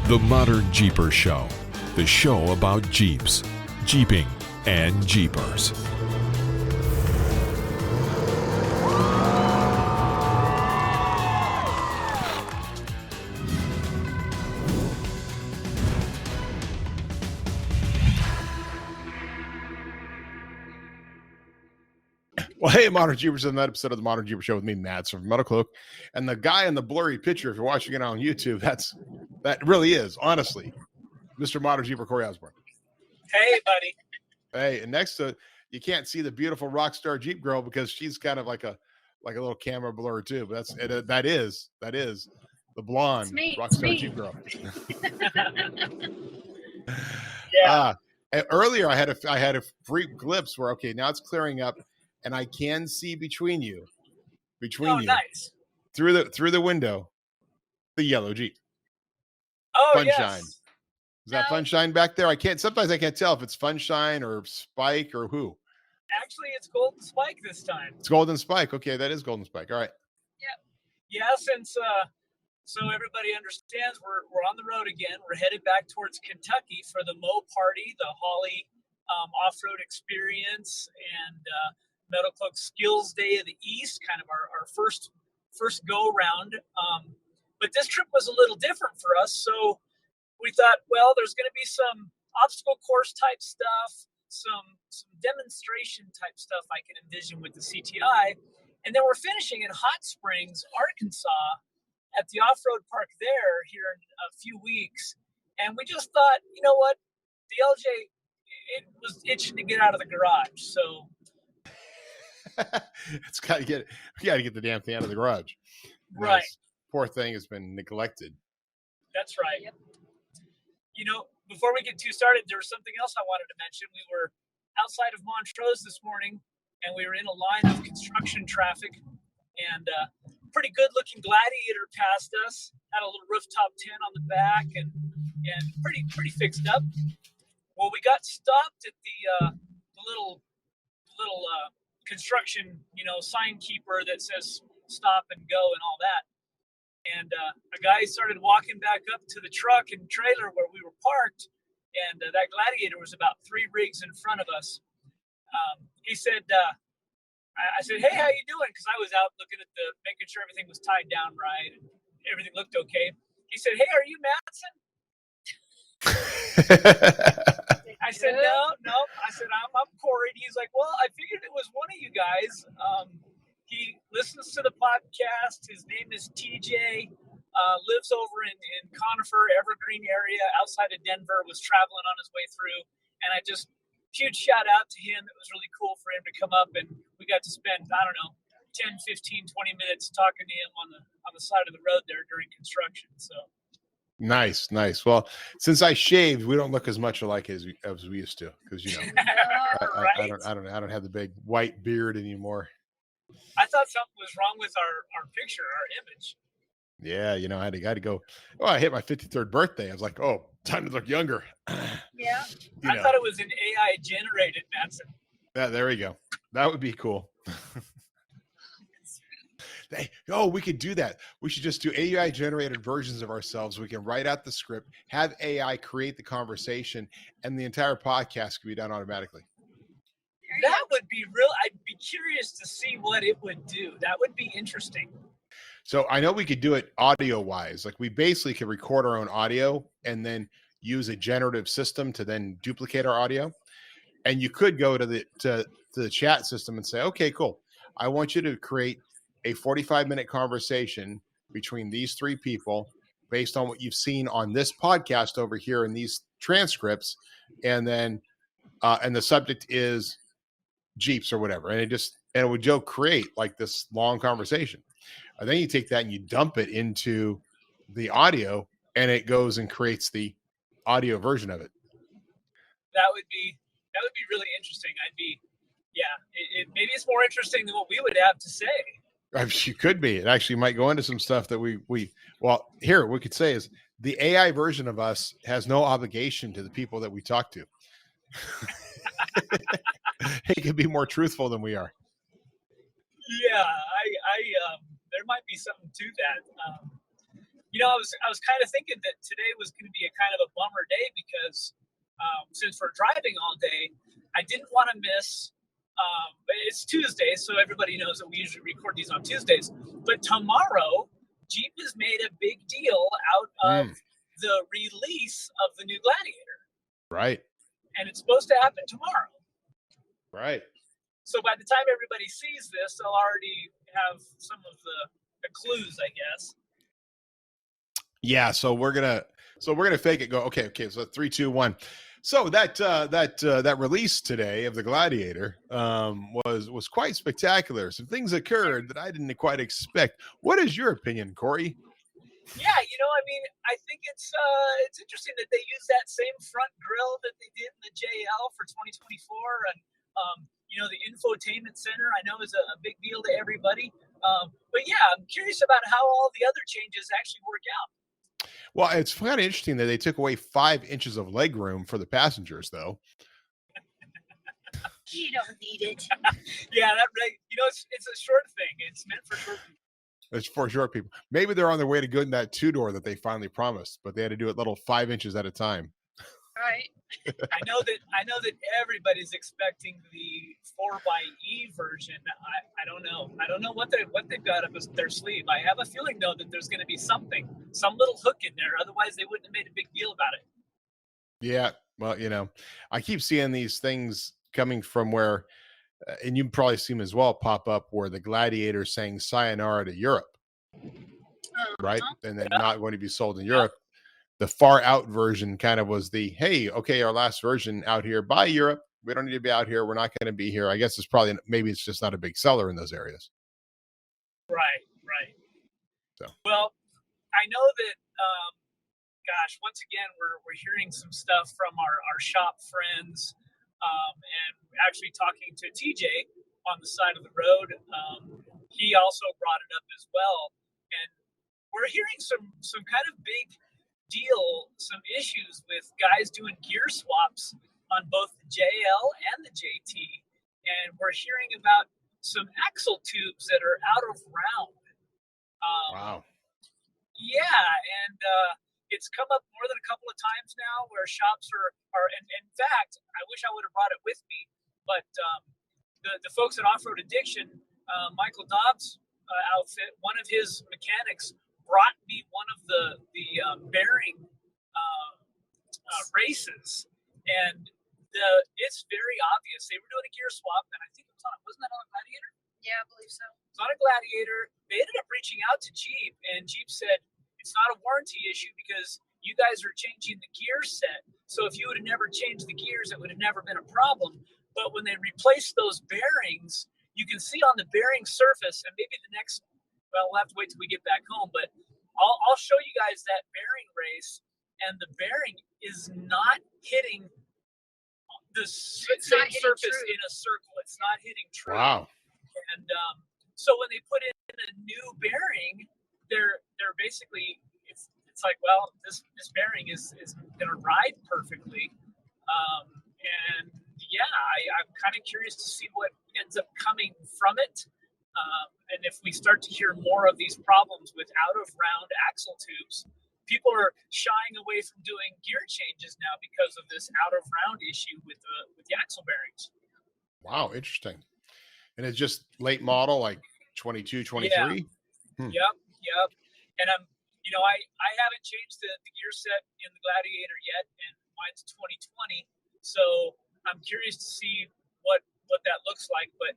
The Modern Jeeper Show, the show about Jeeps, Jeeping, and Jeepers. Well, hey, Modern Jeepers, in that episode of the Modern Jeeper Show with me, Matson from Metalcloak, and the guy in the blurry picture, if you're watching it on YouTube, that really is, honestly, Mr. Modern Jeeper Corey Osborne. Hey, buddy. Hey, and next to you can't see the beautiful Rockstar Jeep girl because she's kind of like a little camera blur too. But that is the blonde Rockstar Jeep girl. Yeah. Earlier, I had a brief glimpse where now it's clearing up. And I can see between you, nice. through the window, the yellow Jeep. Oh, Funshine. yes. Is that Funshine back there? Sometimes I can't tell if it's Funshine or Spike or who. Actually, it's Golden Spike this time. It's Golden Spike. Okay, that is Golden Spike. All right. Yeah, since so everybody understands, we're on the road again. We're headed back towards Kentucky for the MoParty, the Holley off-road experience, and Metalcloak Skillz Day of the East, kind of our first go round. But this trip was a little different for us, so we thought, well, there's going to be some obstacle course type stuff, some demonstration type stuff I can envision with the CTI, and then we're finishing in Hot Springs, Arkansas, at the off-road park there here in a few weeks, and we just thought, you know what, the LJ, it was itching to get out of the garage, so. We got to get the damn thing out of the garage. Right. Nice. Poor thing has been neglected. That's right. Yep. You know, before we get too started, there was something else I wanted to mention. We were outside of Montrose this morning, and we were in a line of construction traffic, and pretty good-looking Gladiator passed us. Had a little rooftop tent on the back, and pretty fixed up. Well, we got stopped at the little construction, sign keeper that says stop and go and all that. And a guy started walking back up to the truck and trailer where we were parked, and that Gladiator was about 3 rigs in front of us. He said, I said, hey, how you doing? Because I was out looking at making sure everything was tied down right and everything looked okay. He said, hey, are you Matson? I said, no. I said, I'm Corey. And he's like, well, I figured it was one of you guys. He listens to the podcast. His name is TJ. Lives over in Conifer, Evergreen area outside of Denver. Was traveling on his way through. And I just, huge shout out to him. It was really cool for him to come up. And we got to spend, 10, 15, 20 minutes talking to him on the side of the road there during construction. So. Nice. Well, since I shaved, we don't look as much alike as we used to, because right. I don't have the big white beard anymore. I thought something was wrong with our picture, our image. Yeah, I had to go. Oh, I hit my 53rd birthday. I was like, oh, time to look younger. Yeah, I thought it was an AI generated, Matson. There we go. That would be cool. We could do that. We should just do AI generated versions of ourselves. We can write out the script, have AI create the conversation, and the entire podcast could be done automatically. That would be real. I'd be curious to see what it would do. That would be interesting. So I know we could do it audio wise. Like we basically could record our own audio and then use a generative system to then duplicate our audio. And you could go to the chat system and say, okay, cool. I want you to create a 45-minute conversation between these 3 people based on what you've seen on this podcast over here in these transcripts. And then, and the subject is Jeeps or whatever. And it would create like this long conversation. And then you take that and you dump it into the audio, and it goes and creates the audio version of it. That would be really interesting. Maybe it's more interesting than what we would have to say. It could be. It actually might go into some stuff that we could say is the AI version of us has no obligation to the people that we talk to. It could be more truthful than we are. Yeah, there might be something to that. I was kind of thinking that today was going to be a kind of a bummer day because since we're driving all day, I didn't want to miss. It's Tuesday, so everybody knows that we usually record these on Tuesdays. But tomorrow, Jeep has made a big deal out of the release of the new Gladiator. Right. And it's supposed to happen tomorrow. Right. So by the time everybody sees this, they'll already have some of the clues, I guess. Yeah. So we're gonna fake it. Go. Okay. So 3, 2, 1. So that release today of the Gladiator was quite spectacular. Some things occurred that I didn't quite expect. What is your opinion, Corey? Yeah, I think it's interesting that they use that same front grille that they did in the JL for 2024, and the infotainment center I know is a big deal to everybody. But yeah, I'm curious about how all the other changes actually work out. Well, it's kind of interesting that they took away 5 inches of leg room for the passengers, though. You don't need it. Yeah, it's a short thing. It's meant for short people. It's for short people. Maybe they're on their way to getting that 2-door that they finally promised, but they had to do it little 5 inches at a time. Right. I know that everybody's expecting the 4xe version. I don't know. I don't know what they've got up their sleeve. I have a feeling though that there's going to be some little hook in there. Otherwise, they wouldn't have made a big deal about it. Yeah. Well, I keep seeing these things coming from where, and you've probably seen them as well, pop up where the Gladiator saying sayonara to Europe, right? And then not going to be sold in Europe. The far out version kind of was the, hey, okay, our last version out here. Bye, Europe. We don't need to be out here. We're not going to be here. I guess maybe it's just not a big seller in those areas. Right. So. Well, I know that, once again, we're hearing some stuff from our shop friends, and actually talking to TJ on the side of the road. He also brought it up as well. And we're hearing some kind of big deal, some issues with guys doing gear swaps on both the JL and the JT, and we're hearing about some axle tubes that are out of round. Wow. Yeah, and it's come up more than a couple of times now where shops are and in fact, I wish I would have brought it with me, but the folks at Off-Road Addiction, Michael Dobbs' outfit, one of his mechanics brought me one of the bearing races, and it's very obvious. They were doing a gear swap, and I think wasn't that on a Gladiator? Yeah, I believe so. It's on a Gladiator. They ended up reaching out to Jeep, and Jeep said it's not a warranty issue because you guys are changing the gear set. So if you would have never changed the gears, it would have never been a problem. But when they replaced those bearings, you can see on the bearing surface, and maybe the next. Well, we'll have to wait till we get back home, but I'll show you guys that bearing race, and the bearing is not hitting the same surface in a circle. It's not hitting true. Wow. And so when they put in a new bearing, they're basically it's like, well, this bearing is going to ride perfectly. And yeah, I'm kind of curious to see what ends up coming from it. And if we start to hear more of these problems with out-of-round axle tubes, people are shying away from doing gear changes now because of this out-of-round issue with the axle bearings. Wow, interesting. And it's just late model, like 22, 23? Yeah. Yep. And I haven't changed the gear set in the Gladiator yet, and mine's 2020. So I'm curious to see what that looks like, but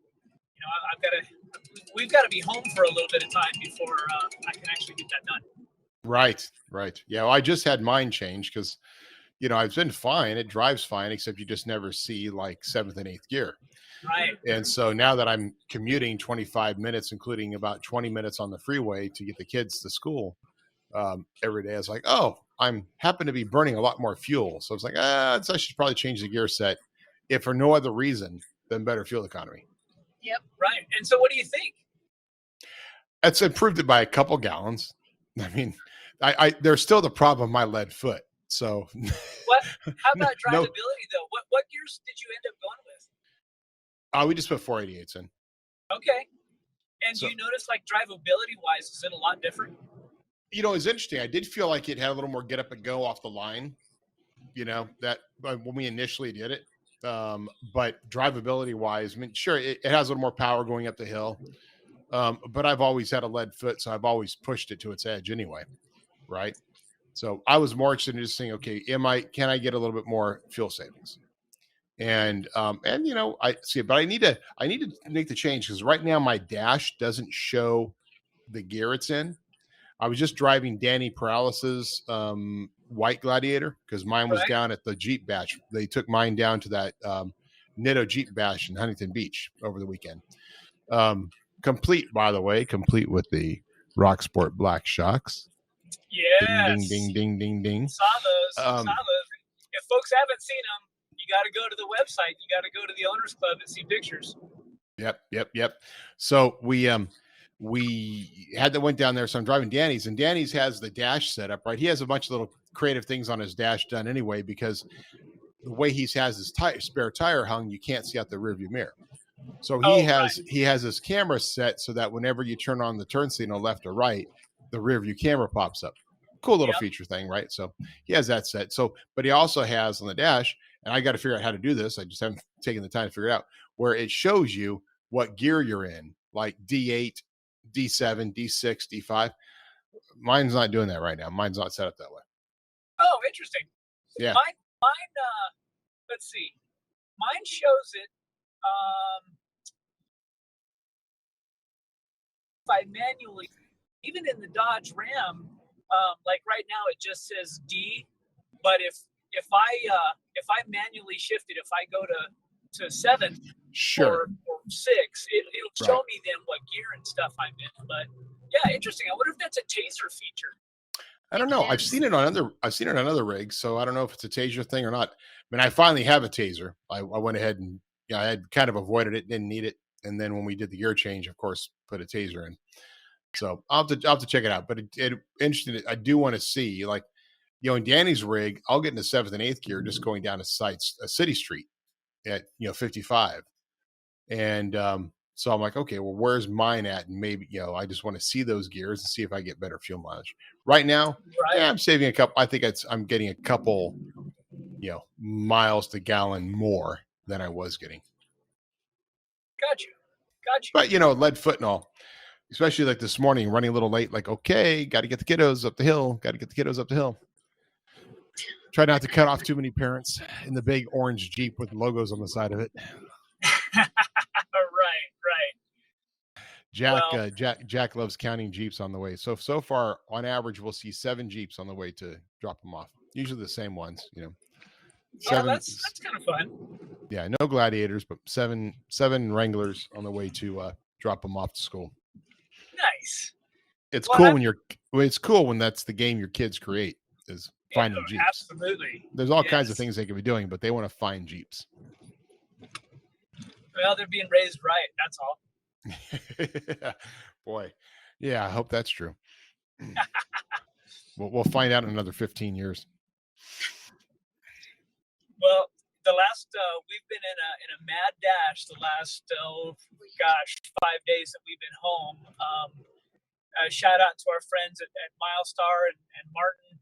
we've got to be home for a little bit of time before I can actually get that done. Right. Yeah, well, I just had mine changed because, it's been fine. It drives fine, except you just never see like 7th and 8th gear. Right. And so now that I'm commuting 25 minutes, including about 20 minutes on the freeway to get the kids to school every day, I was like, oh, I'm happen to be burning a lot more fuel. So I was like, I should probably change the gear set, if for no other reason than better fuel economy. Yep. Right. And so what do you think? It's improved it by a couple gallons. I mean, there's still the problem of my lead foot. So how about drivability though? What gears did you end up going with? We just put 488s in. Okay. And do you notice like drivability wise, is it a lot different? It's interesting. I did feel like it had a little more get up and go off the line, that when we initially did it. But drivability wise, I mean, sure, it has a little more power going up the hill. But I've always had a lead foot, so I've always pushed it to its edge anyway. Right. So I was more interested in just saying, okay, can I get a little bit more fuel savings? And I see it, but I need to make the change because right now my dash doesn't show the gear it's in. I was just driving Danny Paralysis white Gladiator because mine was down at the Jeep Bash. They took mine down to that Nitto Jeep Bash in Huntington Beach over the weekend. Complete, by the way, with the Rock Sport Black Shocks. Yes. Ding, ding, ding, ding, ding. Saw those. If folks haven't seen them, you got to go to the website. You got to go to the Owners Club and see pictures. Yep. So we went down there. So I'm driving Danny's, and Danny's has the dash set up, right? He has a bunch of little creative things on his dash done anyway, because the way he has his spare tire hung, you can't see out the rearview mirror. So he has his camera set so that whenever you turn on the turn signal left or right, the rearview camera pops up. Cool little feature thing, right? So he has that set. So, but he also has on the dash, and I got to figure out how to do this. I just haven't taken the time to figure it out, where it shows you what gear you're in, like D8, D7, D6, D5. Mine's not doing that right now. Mine's not set up that way. Oh, interesting. Yeah. Mine. Let's see. Mine shows it. If I manually, even in the Dodge Ram, like right now it just says D. But if I manually shift it, if I go to 7 or 6, it'll show me then what gear and stuff I'm in. But yeah, interesting. I wonder if that's a taser feature. I don't know. I've seen it on other rigs, so I don't know if it's a taser thing or not. I mean, I finally have a taser. I went ahead and I had kind of avoided it, didn't need it, and then when we did the gear change, of course, put a taser in. So I'll have to check it out. But it interesting. I do want to see, like, in Danny's rig, I'll get into 7th and 8th gear just going down a city street at 55, and so I'm like, okay, well, where's mine at? And maybe I just want to see those gears and see if I get better fuel mileage. Right now, I'm saving a couple. I think I'm getting a couple, miles to gallon more than I was getting. Got you. But lead foot and all. Especially like this morning, running a little late, like, okay, got to get the kiddos up the hill. Try not to cut off too many parents in the big orange Jeep with logos on the side of it. Right. Jack loves counting Jeeps on the way. So far, on average, we'll see 7 Jeeps on the way to drop them off. Usually the same ones, 7. Yeah, that's kind of fun. Yeah, no Gladiators, but seven Wranglers on the way to drop them off to school. Nice. It's cool when that's the game your kids create, is finding Jeeps. Absolutely. There's all kinds of things they could be doing, but they want to find Jeeps. Well, they're being raised right. That's all. Boy. Yeah, I hope that's true. We'll find out in another 15 years. Well, the last we've been in a mad dash the last 5 days that we've been home. Shout out to our friends at Milestar and Martin.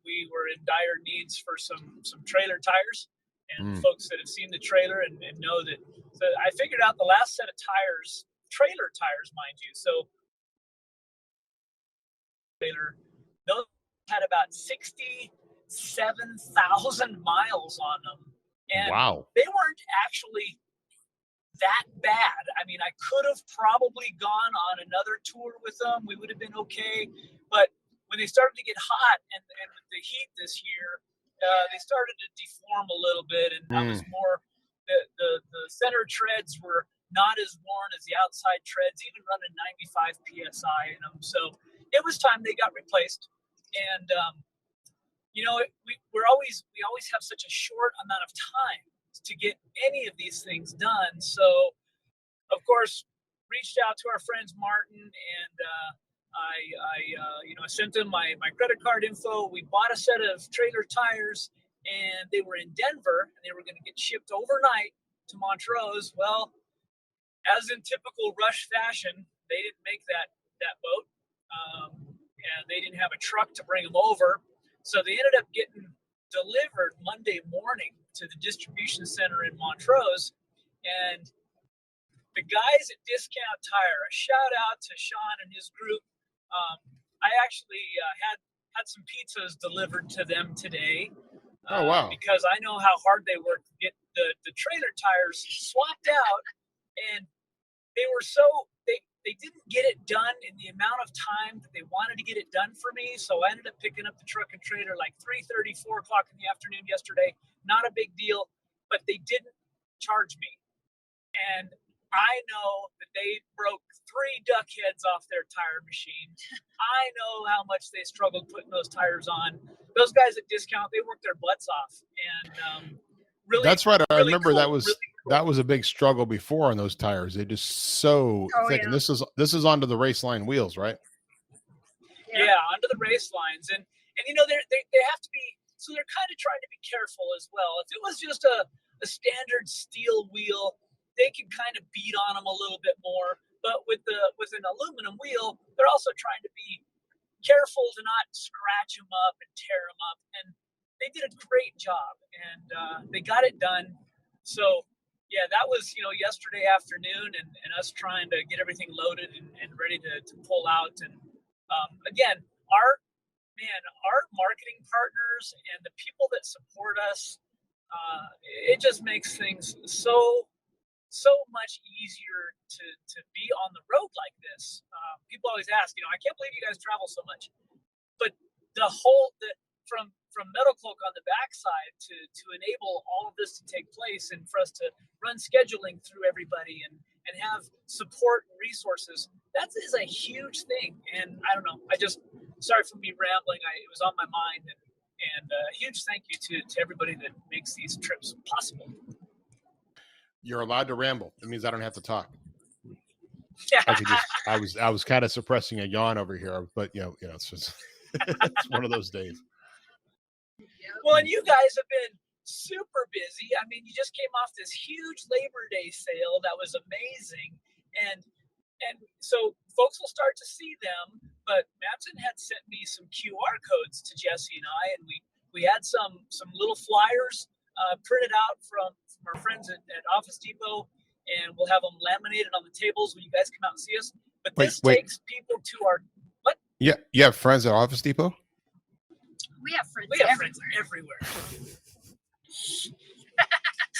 We were in dire needs for some trailer tires, and folks that have seen the trailer and know that. So I figured out the last set of tires, trailer tires, mind you. So trailer, those had about 67,000 miles on them, and they weren't actually that bad. I mean, I could have probably gone on another tour with them. We would have been okay. But when they started to get hot and with the heat this year, they started to deform a little bit. And I was more, the center treads were not as worn as the outside treads, even running 95 PSI in them. So it was time they got replaced. And, we always have such a short amount of time to get any of these things done. So, of course, reached out to our friends Martin, and I sent them my credit card info. We bought a set of trailer tires, and they were in Denver, and they were going to get shipped overnight to Montrose. Well, as in typical rush fashion, they didn't make that boat. and they didn't have a truck to bring them over. So they ended up getting delivered Monday morning to the distribution center in Montrose. And the guys at Discount Tire, a shout out to Sean and his group. I actually had some pizzas delivered to them today. Oh, wow. Because I know how hard they work to get the trailer tires swapped out, and they were they didn't get it done in the amount of time that they wanted to get it done for me. So I ended up picking up the truck and trailer like 3:30, 4 o'clock in the afternoon yesterday. Not a big deal, but they didn't charge me. And I know that they broke 3 duck heads off their tire machine. I know how much they struggled putting those tires on. Those guys at Discount, they worked their butts off. And really, that's right. I remember cool, that was really cool. That was a big struggle before on those tires. They just so thick. Yeah. And this is onto the Raceline wheels, right? Yeah, onto the race lines. And you know, they have to be, so they're kind of trying to be careful as well. If it was just a standard steel wheel, they can kind of beat on them a little bit more. But with an aluminum wheel, they're also trying to be careful to not scratch them up and tear them up. And they did a great job, and they got it done. So yeah, that was, you know, yesterday afternoon, and us trying to get everything loaded and ready to pull out. And again, our marketing partners and the people that support us, it just makes things so much easier to be on the road like this. People always ask, you know, I can't believe you guys travel so much. But from Metalcloak on the backside to enable all of this to take place, and for us to run scheduling through everybody and have support and resources, that is a huge thing. And I don't know, sorry for me rambling. It was on my mind, and a huge thank you to everybody that makes these trips possible. You're allowed to ramble. It means I don't have to talk. Yeah. I was kind of suppressing a yawn over here, but you know, it's just it's one of those days. Well, and you guys have been super busy. I mean, you just came off this huge Labor Day sale that was amazing, and so folks will start to see them. But Matson had sent me some QR codes to Jesse and I, and we had some little flyers printed out from our friends at Office Depot, and we'll have them laminated on the tables when you guys come out and see us. But this takes people to our what? Yeah, you have friends at Office Depot? We have friends everywhere.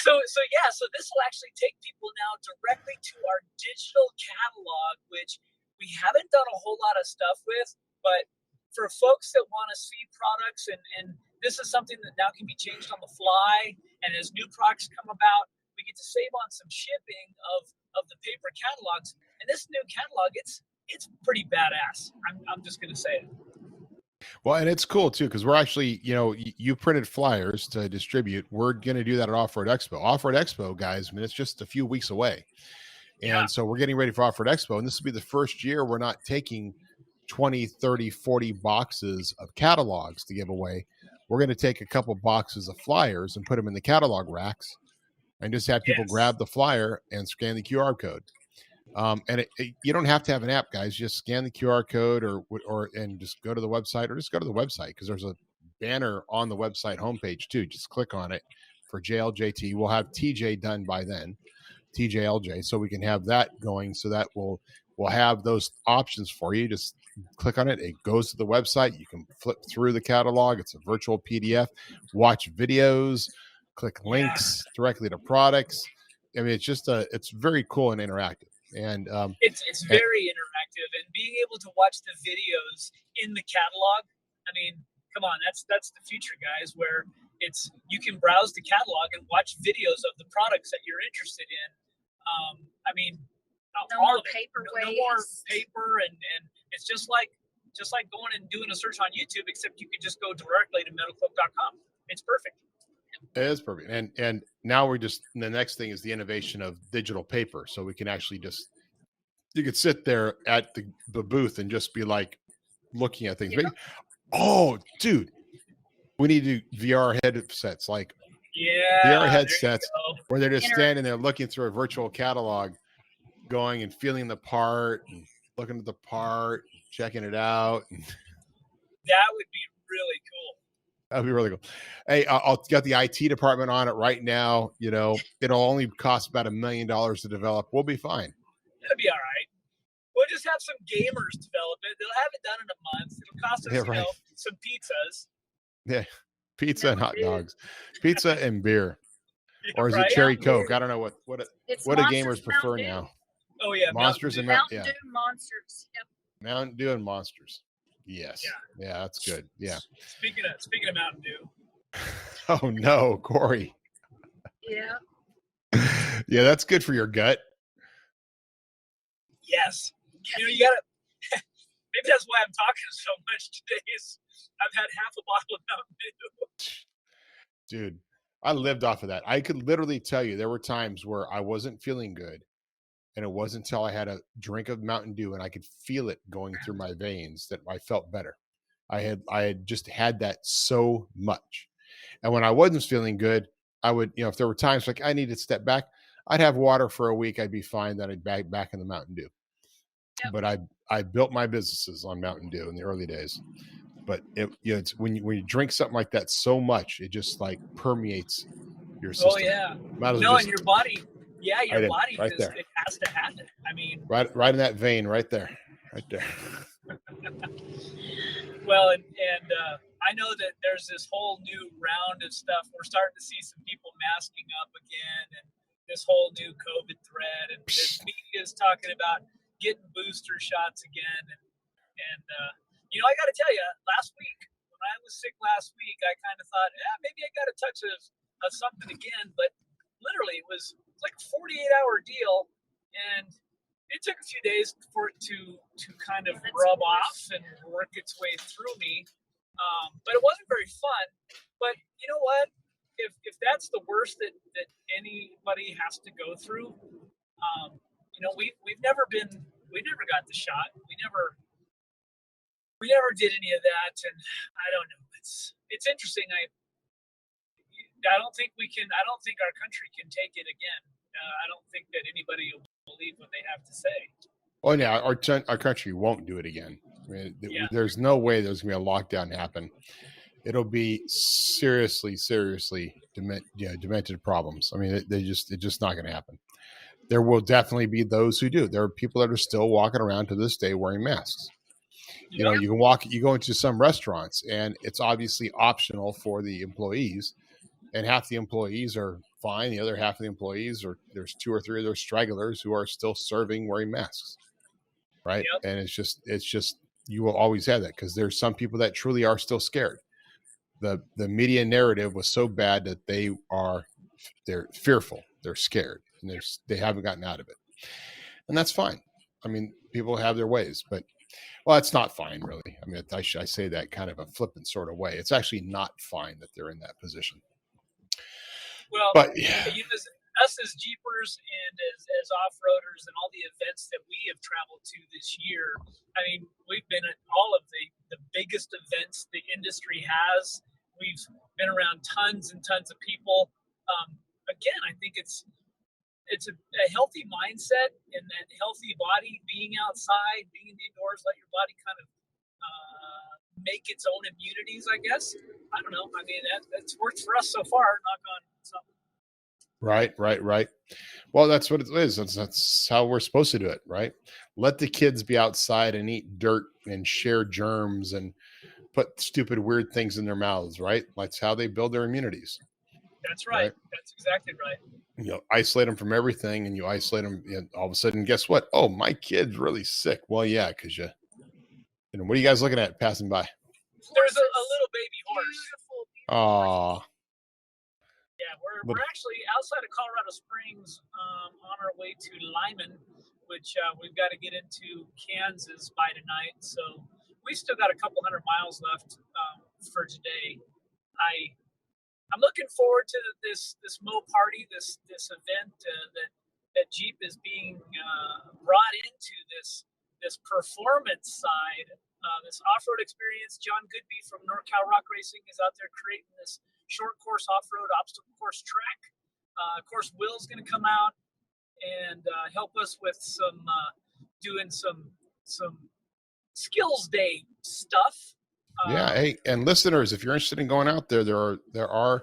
So this will actually take people now directly to our digital catalog, which we haven't done a whole lot of stuff with, but for folks that want to see products, and this is something that now can be changed on the fly, and as new products come about, we get to save on some shipping of the paper catalogs. And this new catalog, it's pretty badass. I'm just gonna say it. Well, and it's cool too, because we're actually, you know, you printed flyers to distribute. We're going to do that at Off-Road Expo. Off-Road Expo, guys, I mean, it's just a few weeks away. And so we're getting ready for Off-Road Expo. And this will be the first year we're not taking 20, 30, 40 boxes of catalogs to give away. We're going to take a couple boxes of flyers and put them in the catalog racks and just have people grab the flyer and scan the QR code. And you don't have to have an app, guys. Just scan the QR code and just go to the website, or just go to the website, because there's a banner on the website homepage too. Just click on it for JLJT. We'll have TJ done by then, TJLJ, so we can have that going. So that we'll have those options for you. Just click on it. It goes to the website. You can flip through the catalog. It's a virtual PDF. Watch videos. Click links directly to products. I mean, it's very cool and interactive. And it's very interactive, and being able to watch the videos in the catalog, I mean, come on, that's the future, guys, where you can browse the catalog and watch videos of the products that you're interested in. I mean, no more paper no more paper, and it's just like going and doing a search on YouTube, except you can just go directly to metalcloak.com. It's perfect. It is perfect. And now the next thing is the innovation of digital paper. So we can actually you could sit there at the booth and just be like looking at things. Yeah. Oh, dude, we need to do VR headsets, like VR headsets where they're just standing there looking through a virtual catalog, going and feeling the part and looking at the part, checking it out. That would be really cool. That'd be really cool. Hey, I'll got the IT department on it right now. You know, it'll only cost about $1 million to develop. We'll be fine. That'd be all right. We'll just have some gamers develop it. They'll have it done in a month. It'll cost us, you know, some pizzas. Yeah, pizza and hot dogs, pizza and beer, or is it cherry Coke? I don't know what do gamers prefer now. Oh yeah, Monsters and Mountain Dew Monsters. Yep. Mountain Dew and Monsters. Yes. Yeah, that's good. Yeah. Speaking of Mountain Dew. Oh no, Corey. Yeah. Yeah, that's good for your gut. Yes. You know, you gotta. Maybe that's why I'm talking so much today. Is I've had half a bottle of Mountain Dew. Dude, I lived off of that. I could literally tell you there were times where I wasn't feeling good. And it wasn't until I had a drink of Mountain Dew and I could feel it going through my veins that I felt better. I had just had that so much. And when I wasn't feeling good, I would, you know, if there were times like I needed to step back, I'd have water for a week. I'd be fine. Then I'd back in the Mountain Dew. Yep. But I built my businesses on Mountain Dew in the early days. But it's when you drink something like that so much, it just like permeates your system. Oh yeah. No, and your body. Yeah, your body right there. It has to have it. I mean, right in that vein, right there. Well, and I know that there's this whole new round of stuff. We're starting to see some people masking up again, and this whole new COVID thread, and the media is talking about getting booster shots again. And you know, I got to tell you, last week when I was sick last week, I kind of thought, maybe I got a touch of something again, but literally it was like a 48-hour deal, and it took a few days for it to kind of rub off and work its way through me, but it wasn't very fun. But you know what, if that's the worst that anybody has to go through, you know, we never got the shot, we never did any of that, and I don't know, it's interesting. I don't think our country can take it again. I don't think that anybody will believe what they have to say. Oh yeah, our country won't do it again. I mean, there's no way there's gonna be a lockdown happen. It'll be seriously demented problems. I mean, it's just not gonna happen. There will definitely be those who do. There are people that are still walking around to this day wearing masks. Yep. You know, you go into some restaurants and it's obviously optional for the employees. And half the employees are fine. The other half of the employees there's 2 or 3 of those stragglers who are still serving wearing masks. Right. Yep. And it's just, you will always have that because there's some people that truly are still scared. The media narrative was so bad that they're fearful. They're scared and they haven't gotten out of it. And that's fine. I mean, people have their ways, but well, it's not fine really. I mean, I say that kind of a flippant sort of way. It's actually not fine that they're in that position. Well, but you know, us as Jeepers and as off-roaders and all the events that we have traveled to this year, I mean, we've been at all of the biggest events the industry has. We've been around tons and tons of people. Again, I think it's a healthy mindset and that healthy body, being outside, being in the indoors, let your body kind of make its own immunities, I guess. I don't know. I mean, that's worked for us so far, knock on something. Right. Well, that's what it is. That's how we're supposed to do it, right? Let the kids be outside and eat dirt and share germs and put stupid, weird things in their mouths, right? That's how they build their immunities. That's right. That's exactly right. You know, isolate them from everything, and you isolate them. And all of a sudden, guess what? Oh, my kid's really sick. Well, yeah, because you know, what are you guys looking at passing by? There's a little baby horse. Aww. Yeah, we're actually outside of Colorado Springs, on our way to Lyman, which we've got to get into Kansas by tonight. So we still got a couple hundred miles left for today. I'm looking forward to this MoParty, this event that Jeep is being brought into this performance side, this off-road experience. John Goodby from NorCal Rock Racing is out there creating this short course off-road obstacle course track. Of course, Will's going to come out and help us with doing some Skillz Day stuff. Yeah. Hey, and listeners, if you're interested in going out there, there are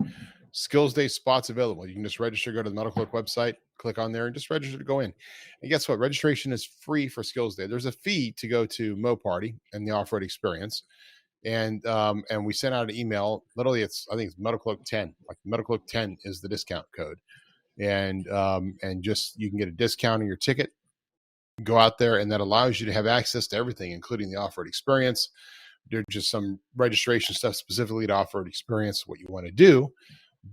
Skillz Day spots available. You can just register, go to the Metalcloak website, click on there, and just register to go in. And guess what? Registration is free for Skillz Day. There's a fee to go to MoParty and the off-road experience. And we sent out an email. Literally, I think it's Metalcloak 10. Like Metalcloak 10 is the discount code. And just you can get a discount on your ticket. Go out there, and that allows you to have access to everything, including the off-road experience. There's just some registration stuff specifically to off-road experience, what you want to do.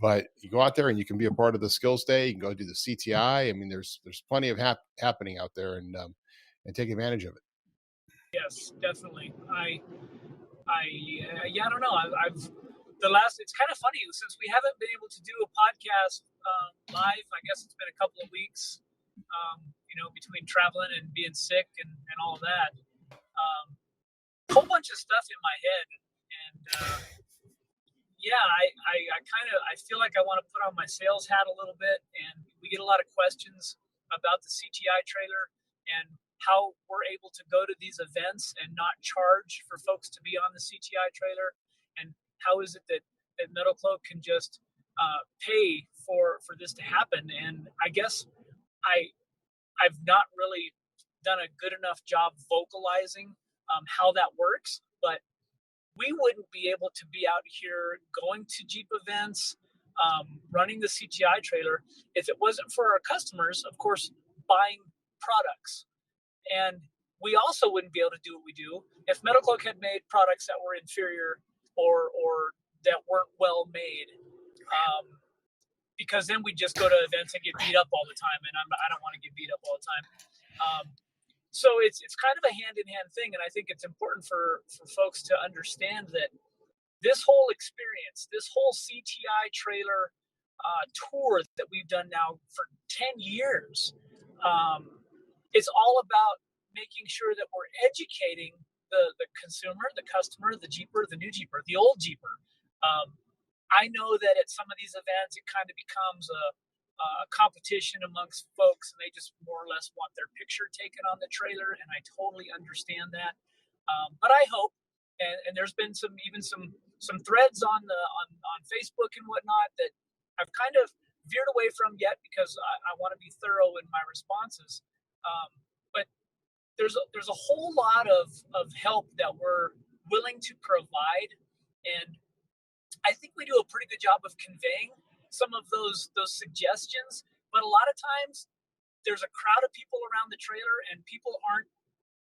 But you go out there and you can be a part of the Skillz Day. You can go do the CTI. I mean, there's plenty of happening out there, and take advantage of it. Yes, definitely. I don't know. It's kind of funny since we haven't been able to do a podcast live. I guess it's been a couple of weeks, between traveling and being sick and all of that. A whole bunch of stuff in my head, and I feel like I want to put on my sales hat a little bit, and we get a lot of questions about the CTI trailer and how we're able to go to these events and not charge for folks to be on the CTI trailer, and how is it that Metalcloak can just pay for this to happen. And I guess I've not really done a good enough job vocalizing how that works, but we wouldn't be able to be out here going to Jeep events, running the CTI trailer, if it wasn't for our customers, of course, buying products. And we also wouldn't be able to do what we do if Metalcloak had made products that were inferior or that weren't well made. Because then we just go to events and get beat up all the time, and I don't want to get beat up all the time. So it's kind of a hand-in-hand thing, and I think it's important for folks to understand that this whole experience, this whole CTI trailer tour that we've done now for 10 years, it's all about making sure that we're educating the consumer, the customer, the Jeeper, the new Jeeper, the old Jeeper. I know that at some of these events, it kind of becomes a competition amongst folks, and they just more or less want their picture taken on the trailer, and I totally understand that. But I hope, and there's been some threads on Facebook and whatnot that I've kind of veered away from yet because I want to be thorough in my responses. But there's a whole lot of help that we're willing to provide, and I think we do a pretty good job of conveying some of those suggestions. But a lot of times there's a crowd of people around the trailer, and people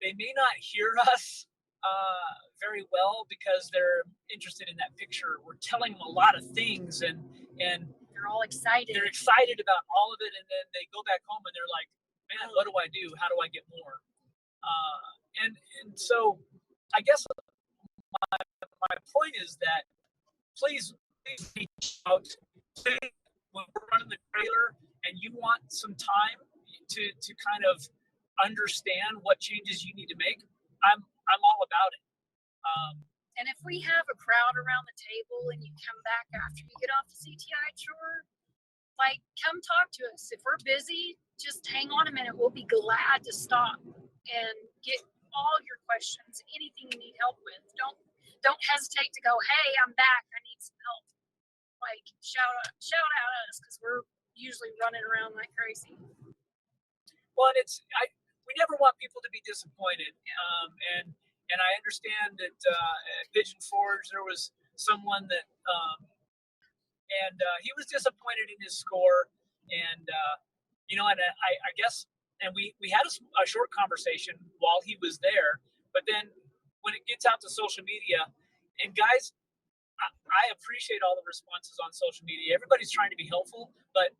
they may not hear us very well because they're interested in that picture. We're telling them a lot of things, and they're all excited. They're excited about all of it, and then they go back home and they're like, man, what do I do? How do I get more? And so I guess my point is that please reach out. Please, when we're running the trailer and you want some time to kind of understand what changes you need to make, I'm all about it. And if we have a crowd around the table and you come back after you get off the CTI tour, come talk to us. If we're busy, just hang on a minute. We'll be glad to stop and get all your questions, anything you need help with. Don't hesitate to go, hey, I'm back. I need some help. Shout out at us, because we're usually running around like crazy. Well, and we never want people to be disappointed. And I understand that at Pigeon Forge there was someone that he was disappointed in his score, and I guess, and we had a short conversation while he was there, but then when it gets out to social media, and guys, I appreciate all the responses on social media. Everybody's trying to be helpful, but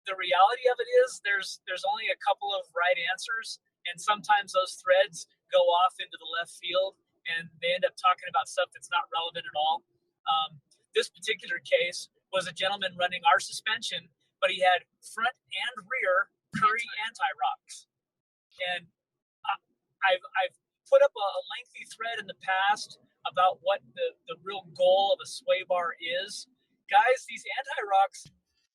the reality of it is there's only a couple of right answers, and sometimes those threads go off into the left field, and they end up talking about stuff that's not relevant at all. This particular case was a gentleman running our suspension, but he had front and rear Curry anti-rocks. And I've put up a lengthy thread in the past about what the real goal of a sway bar is. Guys, these anti-rocks,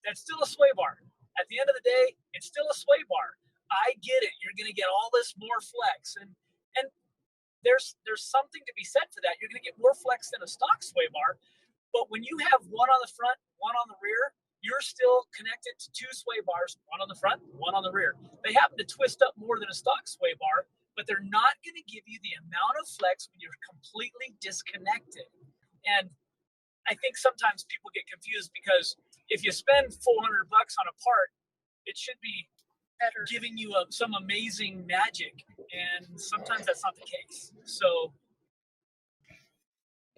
that's still a sway bar. At the end of the day, it's still a sway bar. I get it. You're going to get all this more flex. And there's something to be said for that. You're going to get more flex than a stock sway bar, but when you have one on the front, one on the rear, you're still connected to two sway bars, one on the front, one on the rear. They happen to twist up more than a stock sway bar, but they're not going to give you the amount of flex when you're completely disconnected. And I think sometimes people get confused because if you spend $400 on a part, it should be Better. giving you some amazing magic, and sometimes that's not the case. So,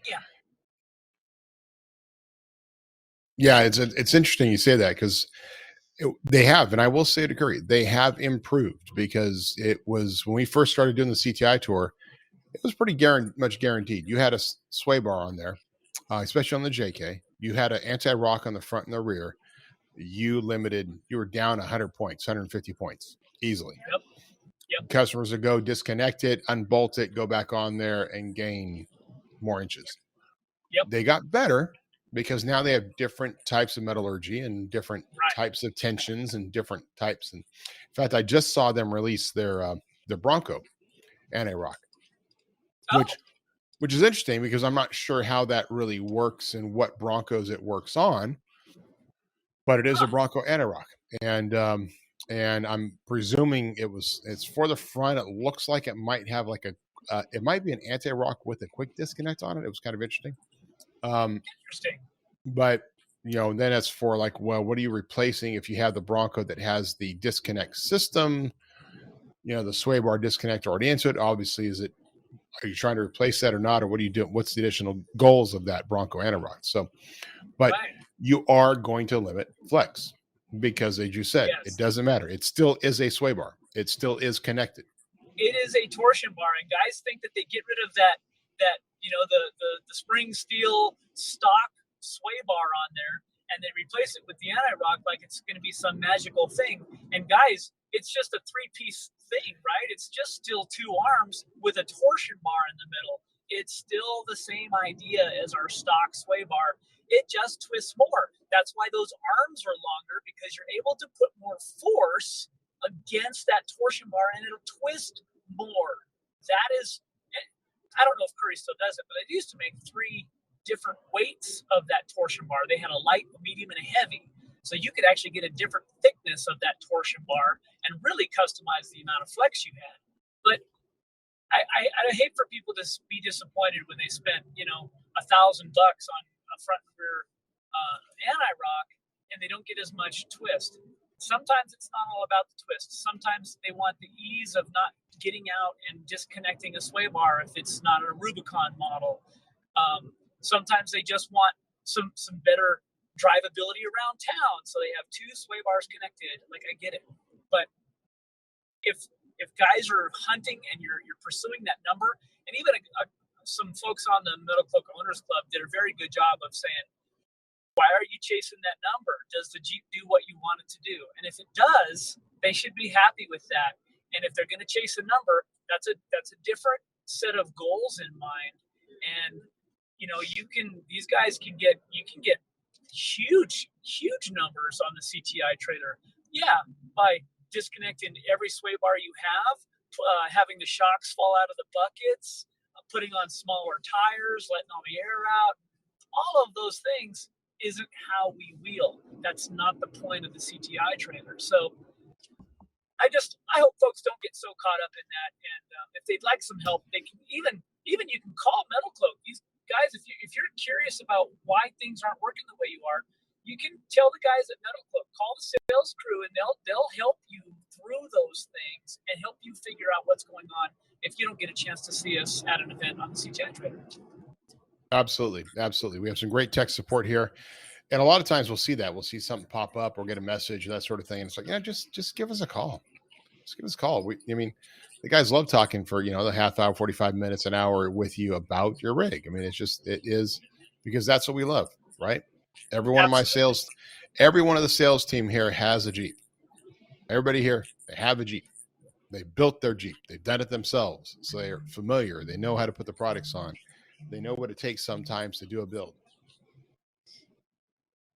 yeah. Yeah, it's interesting you say that because they have, and I will say to Curry, they have improved because it was when we first started doing the CTI tour, it was pretty much guaranteed. You had a sway bar on there, especially on the JK. You had an anti-rock on the front and the rear. You were down 100 points, 150 points easily. Yep. Customers would go disconnect it, unbolt it, go back on there and gain more inches. Yep. They got better because now they have different types of metallurgy and different types of tensions and different types. And in fact, I just saw them release their Bronco anti-rock, which is interesting because I'm not sure how that really works and what Broncos it works on, but it is a Bronco anti-rock. And I'm presuming it's for the front. It looks like it might have like it might be an anti-rock with a quick disconnect on it. It was kind of interesting. Interesting. But then it's for like, well, what are you replacing if you have the Bronco that has the disconnect system? The sway bar disconnect already into it. Obviously, are you trying to replace that or not, or what are you doing? What's the additional goals of that Bronco anti-rock? So, but you are going to limit flex because, as you said, it doesn't matter. It still is a sway bar. It still is connected. It is a torsion bar, and guys think that they get rid of that the spring steel stock sway bar on there, and they replace it with the anti-rock like it's going to be some magical thing. And guys, it's just a 3-piece thing, right? It's just still 2 arms with a torsion bar in the middle. It's still the same idea as our stock sway bar. It just twists more. That's why those arms are longer, because you're able to put more force against that torsion bar and it'll twist more. That is, I don't know if Curry still does it, but they used to make 3 different weights of that torsion bar. They had a light, a medium, and a heavy. So you could actually get a different thickness of that torsion bar and really customize the amount of flex you had. But I hate for people to be disappointed when they spend, $1,000 on a front and rear anti-rock and they don't get as much twist. Sometimes it's not all about the twist. Sometimes they want the ease of not getting out and disconnecting a sway bar if it's not a Rubicon model. Sometimes they just want some better drivability around town, so they have 2 sway bars connected. Like, I get it, but if guys are hunting and you're pursuing that number, and even some folks on the Metalcloak Owners Club did a very good job of saying, why are you chasing that number? Does the Jeep do what you want it to do? And if it does, they should be happy with that. And if they're going to chase a number, that's a different set of goals in mind. And these guys can get huge numbers on the CTI trailer. Yeah, by disconnecting every sway bar you have, having the shocks fall out of the buckets, putting on smaller tires, letting all the air out, all of those things isn't how we wheel. That's not the point of the CTI trailer. So I hope folks don't get so caught up in that. And if they'd like some help, they can even you can call Metalcloak. These guys, if you're curious about why things aren't working the way you are, you can tell the guys at Metalcloak, call the sales crew, and they'll help you through those things and help you figure out what's going on if you don't get a chance to see us at an event on the CTI trailer. Absolutely. We have some great tech support here. And a lot of times we'll see that. We'll see something pop up or get a message, that sort of thing. And it's like, just give us a call. Just give us a call. The guys love talking for, the half hour, 45 minutes, an hour with you about your rig. I mean, it is because that's what we love, right? Every one of the sales team here has a Jeep. Everybody here, they have a Jeep. They built their Jeep. They've done it themselves. So they're familiar. They know how to put the products on. They know what it takes sometimes to do a build.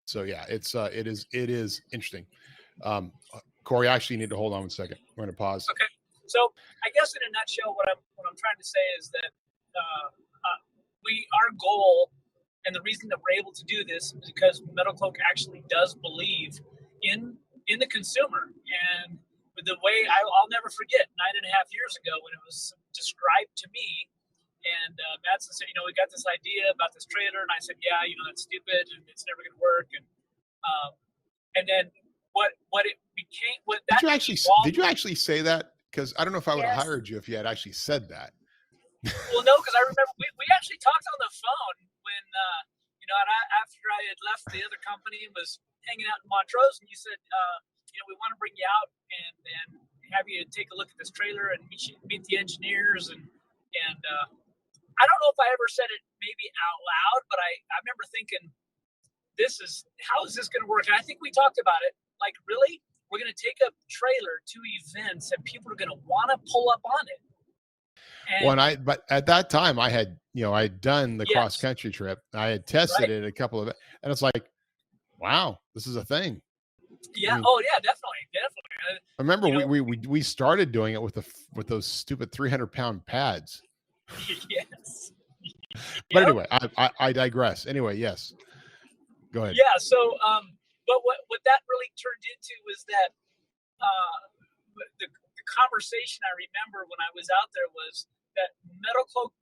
So yeah, it is interesting. Corey, actually, you need to hold on 1 second. We're going to pause. Okay. So I guess in a nutshell, what I'm trying to say is that our goal and the reason that we're able to do this is because Metalcloak actually does believe in the consumer. And with the way I'll never forget 9.5 years ago when it was described to me, and Matson said, we got this idea about this trailer, and I said, yeah, that's stupid and it's never going to work. And then what it became, what that did you actually say that? Because I don't know if I would have hired you if you had actually said that. Well, no, because I remember we actually talked on the phone when after I had left the other company and was hanging out in Montrose, and you said, we want to bring you out and have you take a look at this trailer and meet the engineers and I don't know if I ever said it maybe out loud, but I remember thinking, how is this going to work? And I think we talked about it. Like, really, we're going to take a trailer to events and people are going to want to pull up on it. But at that time I had done the cross country trip. I had tested it a couple of, and it's like, wow, this is a thing. Yeah. Definitely. I remember we started doing it with those stupid 300-pound pads. Yes. But anyway, I digress. Anyway, yes. Go ahead. Yeah. So, but what that really turned into was that the conversation I remember when I was out there was that Metalcloak,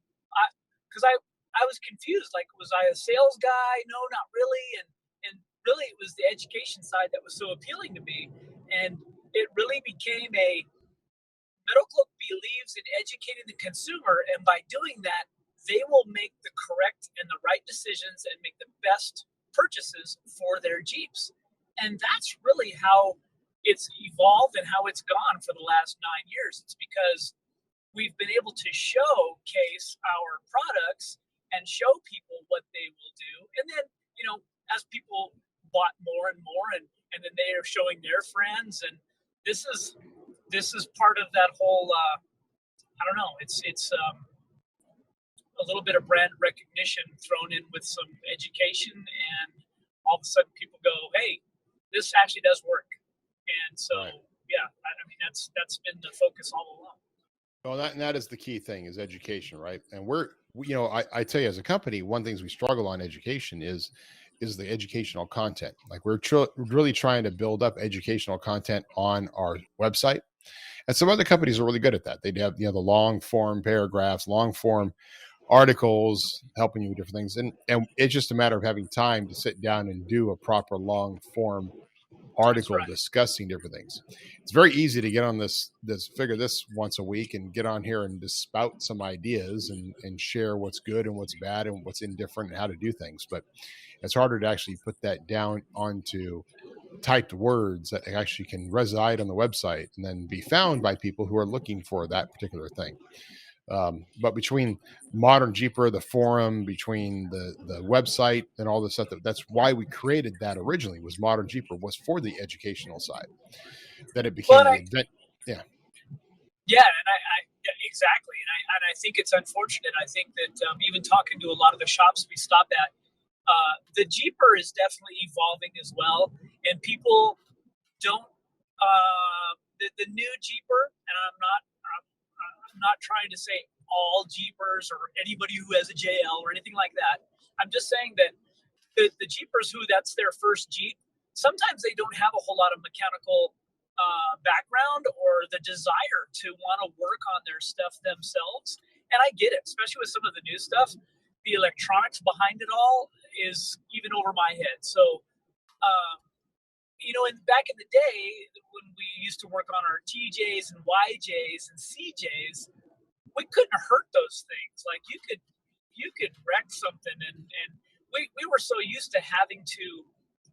because I was confused. Like, was I a sales guy? No, not really. And really, it was the education side that was so appealing to me. And it really became Metalcloak believes in educating the consumer, and by doing that, they will make the correct and the right decisions and make the best purchases for their Jeeps. And that's really how it's evolved and how it's gone for the last 9 years. It's because we've been able to showcase our products and show people what they will do. And then, as people bought more and more, and then they are showing their friends. And this is part of that whole, I don't know, it's a little bit of brand recognition thrown in with some education. And all of a sudden people go, hey, this actually does work. And so, yeah, I mean, that's been the focus all along. Well, that is the key thing, is education, right? And I tell you, as a company, one things we struggle on education is the educational content. Like, we're really trying to build up educational content on our website, and some other companies are really good at that. They have the long form paragraphs, long form articles helping you with different things, and it's just a matter of having time to sit down and do a proper long form article discussing different things. It's very easy to get on this once a week and get on here and just spout some ideas and share what's good and what's bad and what's indifferent and how to do things. But it's harder to actually put that down onto typed words that actually can reside on the website and then be found by people who are looking for that particular thing. But between ModernJeeper, the forum, between the website and all this stuff, that's why we created that originally. Was ModernJeeper was for the educational side. Then it became the event. Yeah. Yeah, and I exactly, and I think it's unfortunate. I think that even talking to a lot of the shops we stop at, the Jeeper is definitely evolving as well, and people don't the new Jeeper, and I'm not trying to say all Jeepers or anybody who has a JL or anything like that. I'm just saying that the Jeepers who that's their first Jeep, sometimes they don't have a whole lot of mechanical background or the desire to want to work on their stuff themselves. And I get it, especially with some of the new stuff. The electronics behind it all is even over my head. So, and back in the day when we used to work on our TJs and YJs and CJs, we couldn't hurt those things. Like, you could wreck something, and we were so used to having to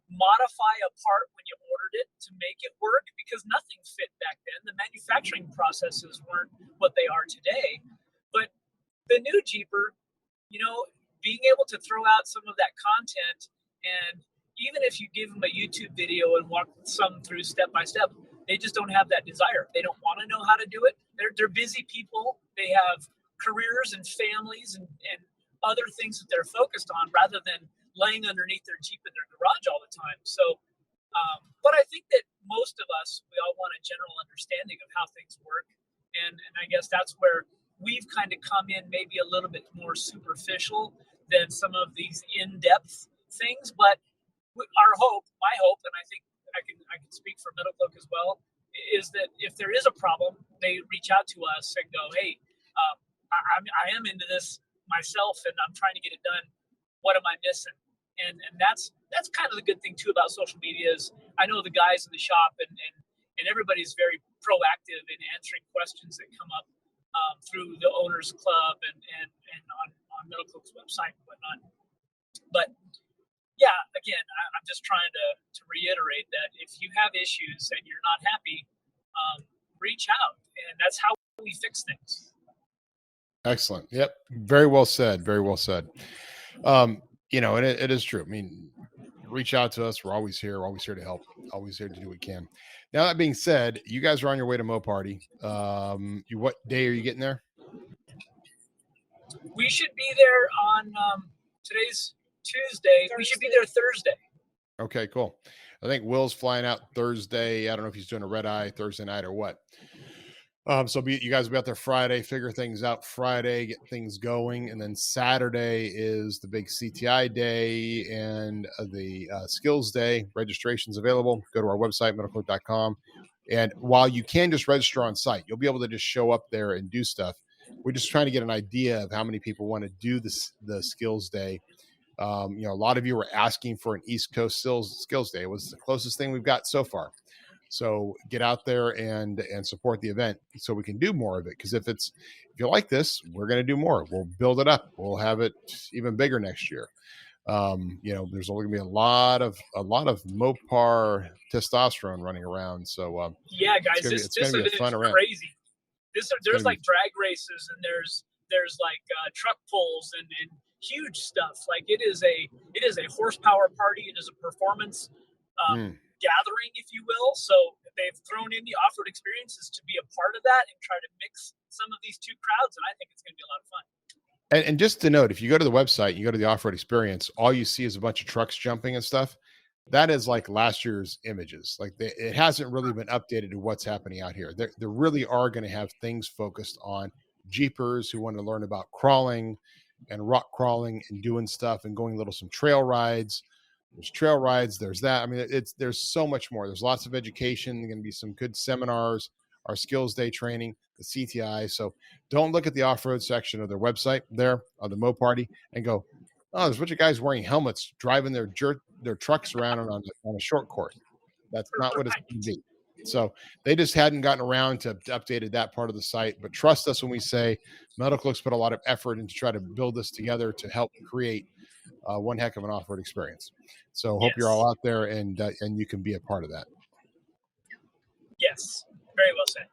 modify a part when you ordered it to make it work because nothing fit back then. The manufacturing processes weren't what they are today. But the new Jeeper, being able to throw out some of that content, and even if you give them a YouTube video and walk some through step by step, they just don't have that desire. They don't want to know how to do it. They're busy people. They have careers and families and other things that they're focused on rather than laying underneath their Jeep in their garage all the time. So, but I think that most of us, we all want a general understanding of how things work. And I guess that's where we've kind of come in maybe a little bit more superficial than some of these in-depth things. But my hope, and I think I can speak for Metalcloak as well, is that if there is a problem, they reach out to us and go, hey, I am into this myself and I'm trying to get it done. What am I missing? And that's kind of the good thing too about social media is I know the guys in the shop and everybody's very proactive in answering questions that come up through the owners club and on Metalcloak's website and whatnot. But yeah, again, I'm just trying to reiterate that if you have issues and you're not happy, reach out, and that's how we fix things. Excellent. Yep. Very well said. Very well said. And it is true. I mean, reach out to us. We're always here. We're always here to help. Always here to do what we can. Now, that being said, you guys are on your way to MoParty. What day are you getting there? We should be there on today's Tuesday. We should be there Thursday. Okay, cool. I think Will's flying out Thursday. I don't know if he's doing a red eye Thursday night or what. You guys will be out there Friday, figure things out Friday, get things going. And then Saturday is the big CTI day and the Skillz day. Registration's available. Go to our website, metalcloak.com. And while you can just register on site, you'll be able to just show up there and do stuff. We're just trying to get an idea of how many people want to do the Skillz day. A lot of you were asking for an East Coast Skillz day. It was the closest thing we've got so far. So get out there and support the event so we can do more of it. Because if you like this, we're going to do more. We'll build it up. We'll have it even bigger next year. There's only going to be a lot of Mopar testosterone running around. So yeah, guys, this event is crazy. There's like drag races and there's like truck pulls and huge stuff. Like it is a horsepower party. It is a performance gathering, if you will. So they've thrown in the off-road experiences to be a part of that and try to mix some of these two crowds, and I think it's going to be a lot of fun. And just to note, if you go to the website, you go to the off-road experience, all you see is a bunch of trucks jumping and stuff. That is like last year's images. Like it hasn't really been updated to what's happening out here. There really are going to have things focused on Jeepers who want to learn about crawling and rock crawling and doing stuff and going some trail rides. There's trail rides. There's that. I mean, there's so much more. There's lots of education. There's going to be some good seminars, our Skillz day training, the CTI. So don't look at the off-road section of their website there on the MoParty and go, oh, there's a bunch of guys wearing helmets driving their trucks around on a short course. That's not what it's going to be. So they just hadn't gotten around to updated that part of the site. But trust us when we say Metalcloak's put a lot of effort into try to build this together to help create one heck of an off-road experience. So hope you're all out there and you can be a part of that. Yes, very well said.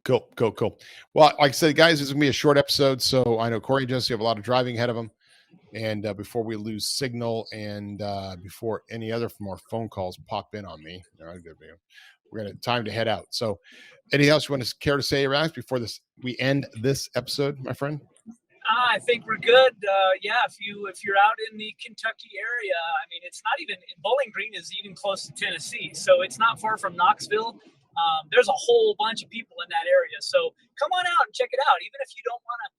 Cool. Well, like I said, guys, this is going to be a short episode. So I know Corey and Jessy have a lot of driving ahead of them. And before we lose signal and before any other more phone calls pop in on me, we're going to time to head out. So anything else you want to care to say, Rax, before we end this episode, my friend? I think we're good. If you're out in the Kentucky area, I mean, it's not even Bowling Green is even close to Tennessee, so it's not far from Knoxville. There's a whole bunch of people in that area, so come on out and check it out. Even if you don't want to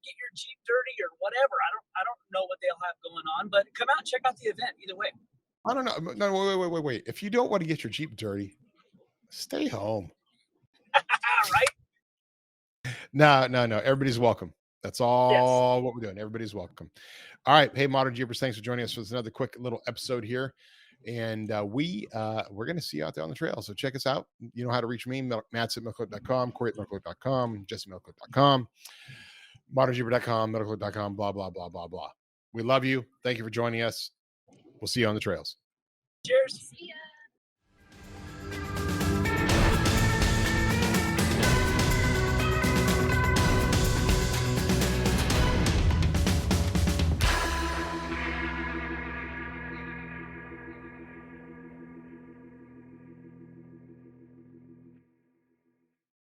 get your Jeep dirty or whatever, I don't know what they'll have going on, but come out and check out the event either way. I don't know. No, wait. If you don't want to get your Jeep dirty, stay home. Right? No. Everybody's welcome. That's all what we're doing. Everybody's welcome. All right. Hey, ModernJeepers, thanks for joining us for another quick little episode here. And we're going to see you out there on the trail. So check us out. You know how to reach me, Matson at metalcloak.com, Corey at metalcloak.com, Jessy at metalcloak.com, ModernJeeper.com, metalcloak.com, blah, blah, blah, blah, blah. We love you. Thank you for joining us. We'll see you on the trails. Cheers. See ya.